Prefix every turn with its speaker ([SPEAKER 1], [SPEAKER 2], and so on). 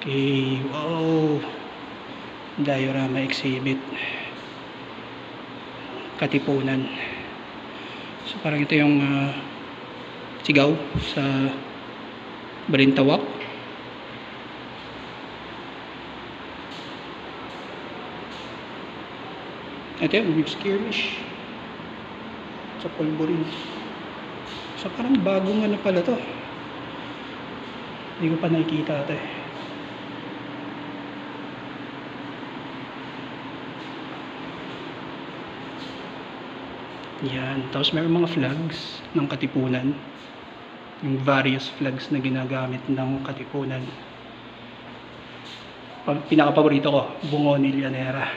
[SPEAKER 1] Okay, wow. Diorama exhibit. Katipunan. So parang ito yung sigaw sa Balintawak. Ito yung skirmish sa Polvorin. So parang bagong ano pala to. Hindi ko pa nakikita ito eh. Yan. Tapos mayroong mga flags ng Katipunan. Yung various flags na ginagamit ng Katipunan. Pinaka-paborito ko, Bungonil Llanera.